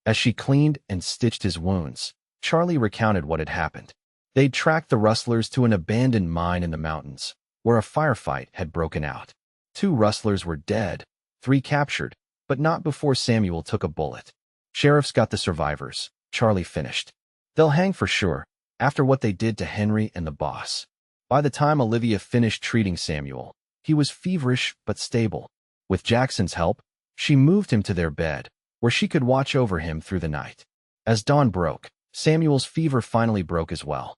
As she cleaned and stitched his wounds, Charlie recounted what had happened. They'd tracked the rustlers to an abandoned mine in the mountains, where a firefight had broken out. 2 rustlers were dead, 3 captured, but not before Samuel took a bullet. Sheriff's got the survivors, Charlie finished. They'll hang for sure, after what they did to Henry and the boss. By the time Olivia finished treating Samuel, he was feverish but stable. With Jackson's help, she moved him to their bed, where she could watch over him through the night. As dawn broke, Samuel's fever finally broke as well.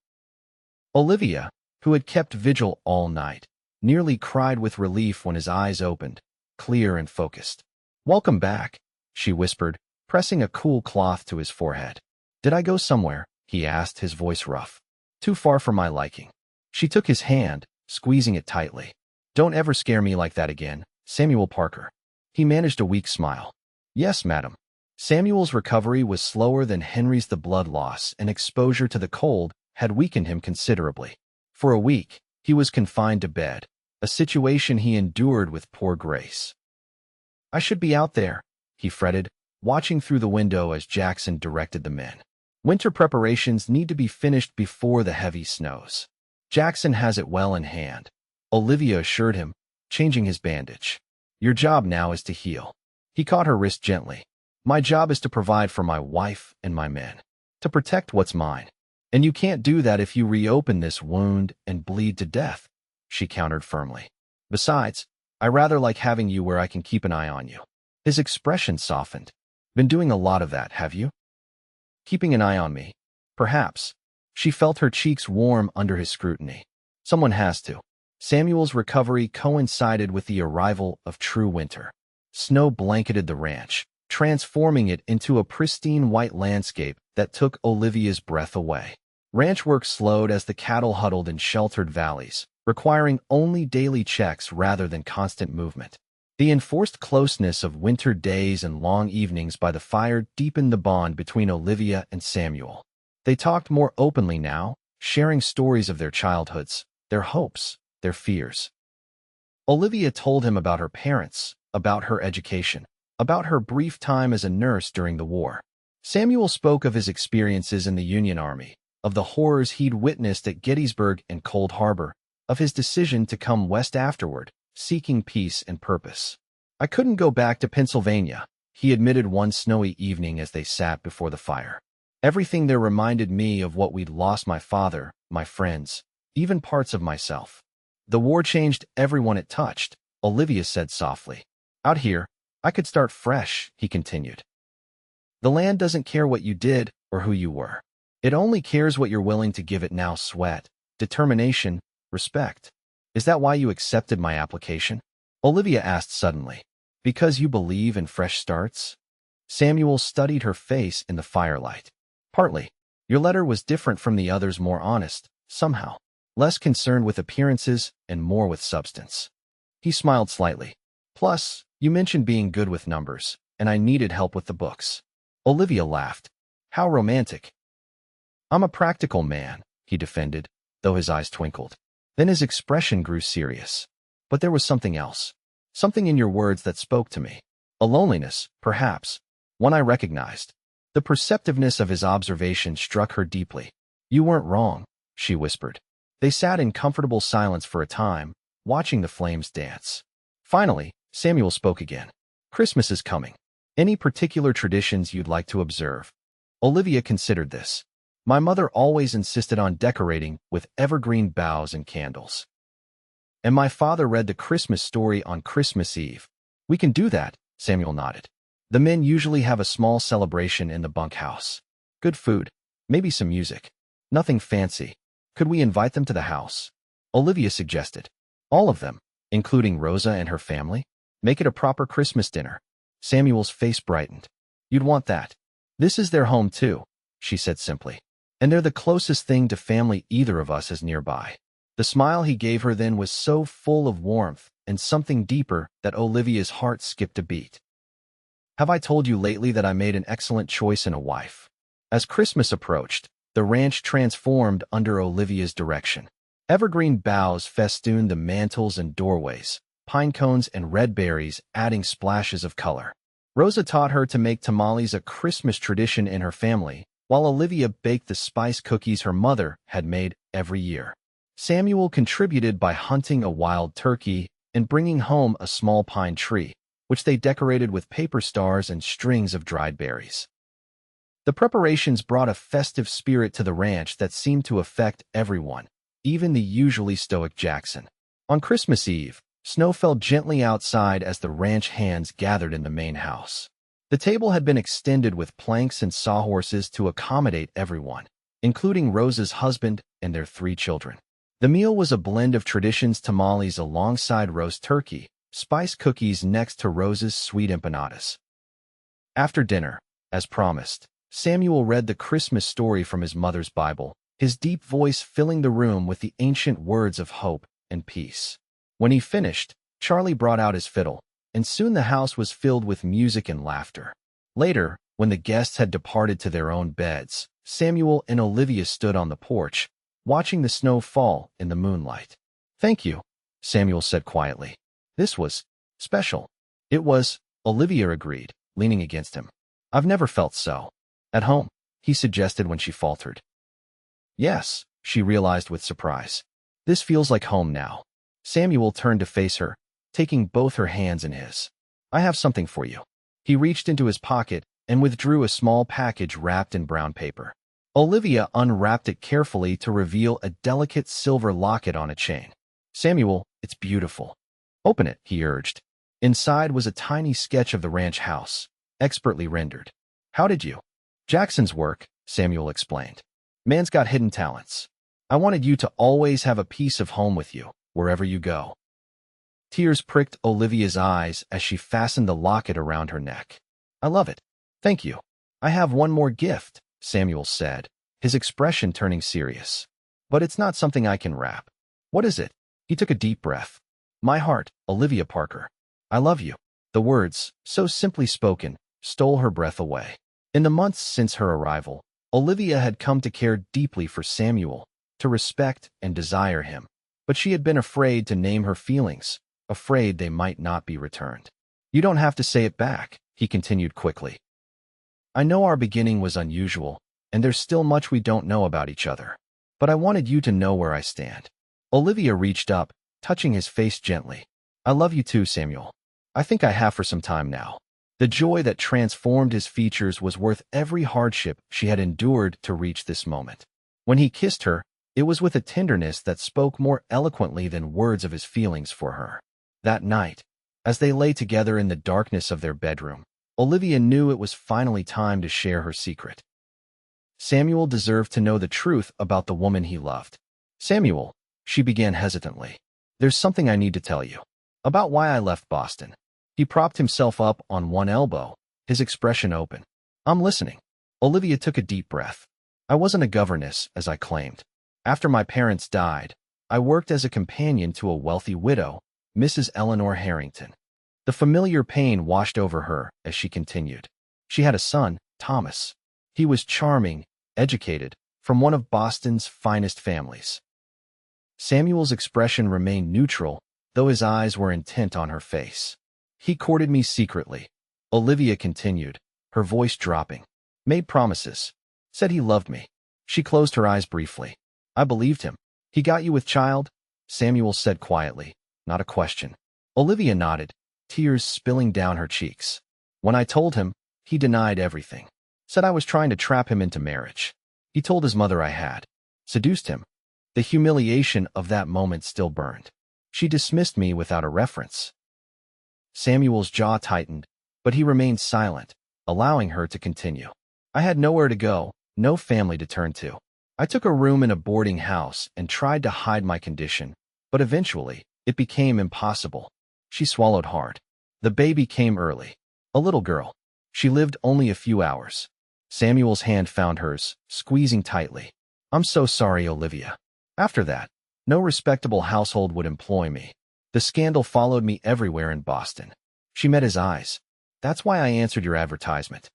Olivia, who had kept vigil all night, nearly cried with relief when his eyes opened, clear and focused. Welcome back, she whispered, pressing a cool cloth to his forehead. Did I go somewhere? He asked, his voice rough. Too far for my liking. She took his hand, squeezing it tightly. Don't ever scare me like that again, Samuel Parker. He managed a weak smile. Yes, madam. Samuel's recovery was slower than Henry's. The blood loss and exposure to the cold had weakened him considerably. For a week, he was confined to bed, a situation he endured with poor grace. "I should be out there," he fretted, watching through the window as Jackson directed the men. "Winter preparations need to be finished before the heavy snows." "Jackson has it well in hand," Olivia assured him, changing his bandage. "Your job now is to heal." He caught her wrist gently. "My job is to provide for my wife and my men, to protect what's mine. And you can't do that if you reopen this wound and bleed to death," she countered firmly. "Besides, I rather like having you where I can keep an eye on you." His expression softened. "Been doing a lot of that, have you?" "Keeping an eye on me? Perhaps." She felt her cheeks warm under his scrutiny. "Someone has to." Samuel's recovery coincided with the arrival of true winter. Snow blanketed the ranch, transforming it into a pristine white landscape that took Olivia's breath away. Ranch work slowed as the cattle huddled in sheltered valleys, requiring only daily checks rather than constant movement. The enforced closeness of winter days and long evenings by the fire deepened the bond between Olivia and Samuel. They talked more openly now, sharing stories of their childhoods, their hopes, their fears. Olivia told him about her parents, about her education, about her brief time as a nurse during the war. Samuel spoke of his experiences in the Union Army, of the horrors he'd witnessed at Gettysburg and Cold Harbor, of his decision to come west afterward, seeking peace and purpose. "I couldn't go back to Pennsylvania," he admitted one snowy evening as they sat before the fire. "Everything there reminded me of what we'd lost: my father, my friends, even parts of myself." "The war changed everyone it touched," Olivia said softly. "Out here, I could start fresh," he continued. "The land doesn't care what you did or who you were. It only cares what you're willing to give it now: sweat, determination, respect." "Is that why you accepted my application?" Olivia asked suddenly. "Because you believe in fresh starts?" Samuel studied her face in the firelight. "Partly. Your letter was different from the others, more honest, somehow. Less concerned with appearances and more with substance." He smiled slightly. "Plus, you mentioned being good with numbers, and I needed help with the books." Olivia laughed. "How romantic." "I'm a practical man," he defended, though his eyes twinkled. Then his expression grew serious. "But there was something else. Something in your words that spoke to me. A loneliness, perhaps, one I recognized." The perceptiveness of his observation struck her deeply. "You weren't wrong," she whispered. They sat in comfortable silence for a time, watching the flames dance. Finally, Samuel spoke again. "Christmas is coming. Any particular traditions you'd like to observe?" Olivia considered this. "My mother always insisted on decorating with evergreen boughs and candles. And my father read the Christmas story on Christmas Eve." "We can do that," Samuel nodded. "The men usually have a small celebration in the bunkhouse. Good food, maybe some music. Nothing fancy. Could we invite them to the house?" Olivia suggested. "All of them, including Rosa and her family? Make it a proper Christmas dinner." Samuel's face brightened. "You'd want that. This is their home too," she said simply. "And they're the closest thing to family either of us is nearby." The smile he gave her then was so full of warmth and something deeper that Olivia's heart skipped a beat. "Have I told you lately that I made an excellent choice in a wife?" As Christmas approached, the ranch transformed under Olivia's direction. Evergreen boughs festooned the mantels and doorways, pine cones and red berries adding splashes of color. Rosa taught her to make tamales, a Christmas tradition in her family, while Olivia baked the spice cookies her mother had made every year. Samuel contributed by hunting a wild turkey and bringing home a small pine tree, which they decorated with paper stars and strings of dried berries. The preparations brought a festive spirit to the ranch that seemed to affect everyone, even the usually stoic Jackson. On Christmas Eve, snow fell gently outside as the ranch hands gathered in the main house. The table had been extended with planks and sawhorses to accommodate everyone, including Rosa's husband and their 3 children. The meal was a blend of traditions: tamales alongside roast turkey, spice cookies next to Rosa's sweet empanadas. After dinner, as promised, Samuel read the Christmas story from his mother's Bible, his deep voice filling the room with the ancient words of hope and peace. When he finished, Charlie brought out his fiddle, and soon the house was filled with music and laughter. Later, When the guests had departed to their own beds, Samuel and Olivia stood on the porch, watching the snow fall in the moonlight. "Thank you," Samuel said quietly. "This was special." "It was," Olivia agreed, leaning against him. "I've never felt so at home," he suggested when she faltered. "Yes," she realized with surprise. "This feels like home now." Samuel turned to face her, taking both her hands in his. "I have something for you." He reached into his pocket and withdrew a small package wrapped in brown paper. Olivia unwrapped it carefully to reveal a delicate silver locket on a chain. "Samuel, it's beautiful." "Open it," he urged. Inside was a tiny sketch of the ranch house, expertly rendered. "How did you?" "Jackson's work," Samuel explained. "Man's got hidden talents. I wanted you to always have a piece of home with you, wherever you go." Tears pricked Olivia's eyes as she fastened the locket around her neck. "I love it. Thank you." "I have one more gift," Samuel said, his expression turning serious. "But it's not something I can wrap." "What is it?" He took a deep breath. "My heart, Olivia Parker. I love you." The words, so simply spoken, stole her breath away. In the months since her arrival, Olivia had come to care deeply for Samuel, to respect and desire him. But she had been afraid to name her feelings, afraid they might not be returned. "You don't have to say it back," he continued quickly. "I know our beginning was unusual, and there's still much we don't know about each other. But I wanted you to know where I stand." Olivia reached up, touching his face gently. "I love you too, Samuel. I think I have for some time now." The joy that transformed his features was worth every hardship she had endured to reach this moment. When he kissed her, it was with a tenderness that spoke more eloquently than words of his feelings for her. That night, as they lay together in the darkness of their bedroom, Olivia knew it was finally time to share her secret. Samuel deserved to know the truth about the woman he loved. "Samuel," she began hesitantly, "there's something I need to tell you. About why I left Boston." He propped himself up on one elbow, his expression open. "I'm listening." Olivia took a deep breath. "I wasn't a governess, as I claimed. After my parents died, I worked as a companion to a wealthy widow, Mrs. Eleanor Harrington." The familiar pain washed over her as she continued. "She had a son, Thomas. He was charming, educated, from one of Boston's finest families." Samuel's expression remained neutral, though his eyes were intent on her face. "He courted me secretly," Olivia continued, her voice dropping. "Made promises. Said he loved me." She closed her eyes briefly. "I believed him." "He got you with child?" Samuel said quietly, not a question. Olivia nodded, tears spilling down her cheeks. "When I told him, he denied everything. Said I was trying to trap him into marriage. He told his mother I had seduced him." The humiliation of that moment still burned. She dismissed me without a reference. Samuel's jaw tightened, but he remained silent, allowing her to continue. "I had nowhere to go, no family to turn to. I took a room in a boarding house and tried to hide my condition, but eventually, it became impossible." She swallowed hard. "The baby came early. A little girl. She lived only a few hours." Samuel's hand found hers, squeezing tightly. "I'm so sorry, Olivia. After that, no respectable household would employ me. The scandal followed me everywhere in Boston." She met his eyes. "That's why I answered your advertisement.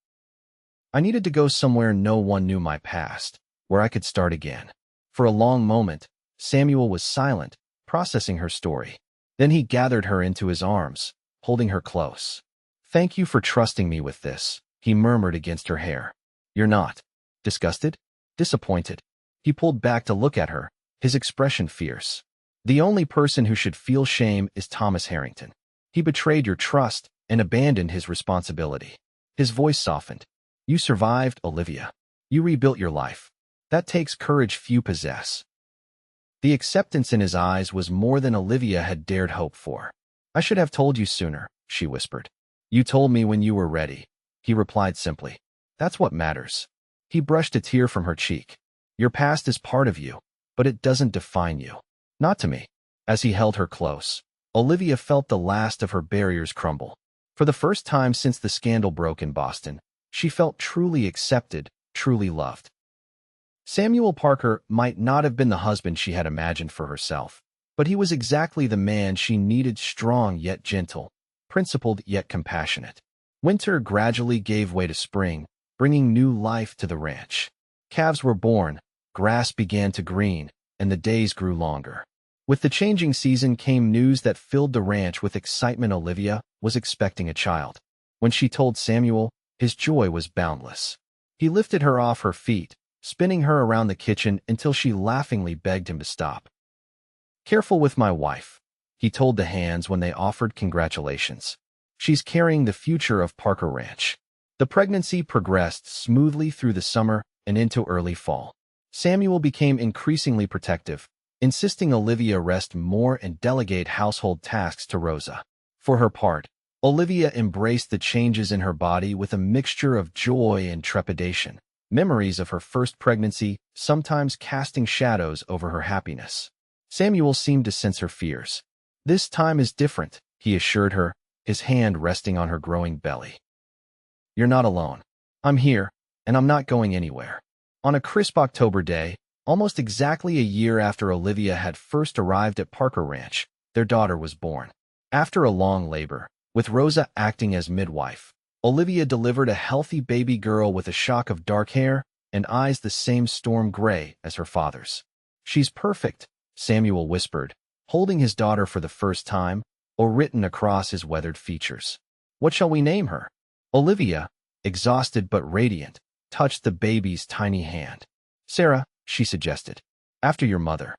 I needed to go somewhere no one knew my past, where I could start again." For a long moment, Samuel was silent, processing her story. Then he gathered her into his arms, holding her close. "Thank you for trusting me with this," he murmured against her hair. "You're not disgusted? Disappointed?" He pulled back to look at her, his expression fierce. "The only person who should feel shame is Thomas Harrington. He betrayed your trust and abandoned his responsibility." His voice softened. "You survived, Olivia. You rebuilt your life. That takes courage few possess." The acceptance in his eyes was more than Olivia had dared hope for. "I should have told you sooner," she whispered. "You told me when you were ready," he replied simply. "That's what matters." He brushed a tear from her cheek. "Your past is part of you, but it doesn't define you. Not to me." As he held her close, Olivia felt the last of her barriers crumble. For the first time since the scandal broke in Boston, she felt truly accepted, truly loved. Samuel Parker might not have been the husband she had imagined for herself, but he was exactly the man she needed, strong yet gentle, principled yet compassionate. Winter gradually gave way to spring, bringing new life to the ranch. Calves were born, grass began to green, and the days grew longer. With the changing season came news that filled the ranch with excitement. Olivia was expecting a child. When she told Samuel, his joy was boundless. He lifted her off her feet, spinning her around the kitchen until she laughingly begged him to stop. "Careful with my wife," he told the hands when they offered congratulations. "She's carrying the future of Parker Ranch." The pregnancy progressed smoothly through the summer and into early fall. Samuel became increasingly protective, insisting Olivia rest more and delegate household tasks to Rosa. For her part, Olivia embraced the changes in her body with a mixture of joy and trepidation, memories of her first pregnancy sometimes casting shadows over her happiness. Samuel seemed to sense her fears. "This time is different," he assured her, his hand resting on her growing belly. "You're not alone. I'm here, and I'm not going anywhere." On a crisp October day, almost exactly a year after Olivia had first arrived at Parker Ranch, their daughter was born. After a long labor, with Rosa acting as midwife, Olivia delivered a healthy baby girl with a shock of dark hair and eyes the same storm gray as her father's. "She's perfect," Samuel whispered, holding his daughter for the first time, or written across his weathered features. "What shall we name her?" Olivia, exhausted but radiant, touched the baby's tiny hand. "Sarah," she suggested, "after your mother."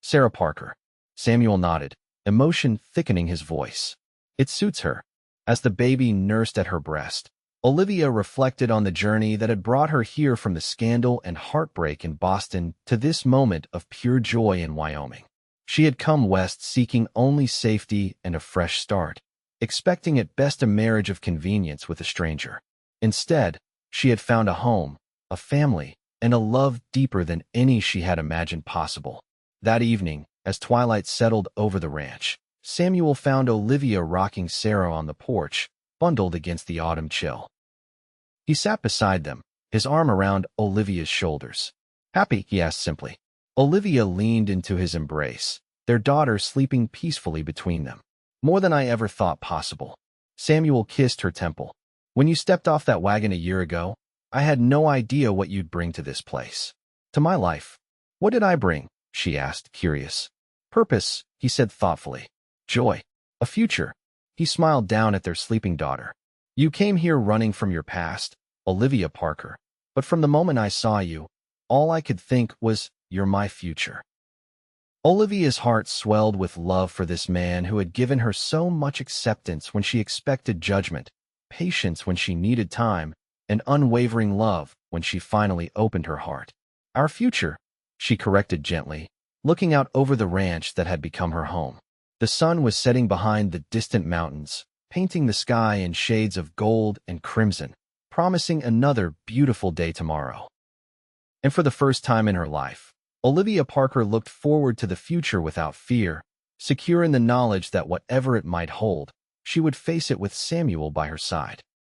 "Sarah Parker." Samuel nodded, emotion thickening his voice. "It suits her." As the baby nursed at her breast, Olivia reflected on the journey that had brought her here from the scandal and heartbreak in Boston to this moment of pure joy in Wyoming. She had come west seeking only safety and a fresh start, expecting at best a marriage of convenience with a stranger. Instead, she had found a home, a family, and a love deeper than any she had imagined possible. That evening, as twilight settled over the ranch, Samuel found Olivia rocking Sarah on the porch, bundled against the autumn chill. He sat beside them, his arm around Olivia's shoulders. "Happy?" he asked simply. Olivia leaned into his embrace, their daughter sleeping peacefully between them. "More than I ever thought possible." Samuel kissed her temple. "When you stepped off that wagon a year ago, I had no idea what you'd bring to this place. To my life." "What did I bring?" she asked, curious. "Purpose," he said thoughtfully. "Joy. A future." He smiled down at their sleeping daughter. "You came here running from your past, Olivia Parker, but from the moment I saw you, all I could think was, you're my future." Olivia's heart swelled with love for this man who had given her so much acceptance when she expected judgment, patience when she needed time, and unwavering love when she finally opened her heart. "Our future," she corrected gently, looking out over the ranch that had become her home. The sun was setting behind the distant mountains, painting the sky in shades of gold and crimson, promising another beautiful day tomorrow. And for the first time in her life, Olivia Parker looked forward to the future without fear, secure in the knowledge that whatever it might hold, she would face it with Samuel by her side.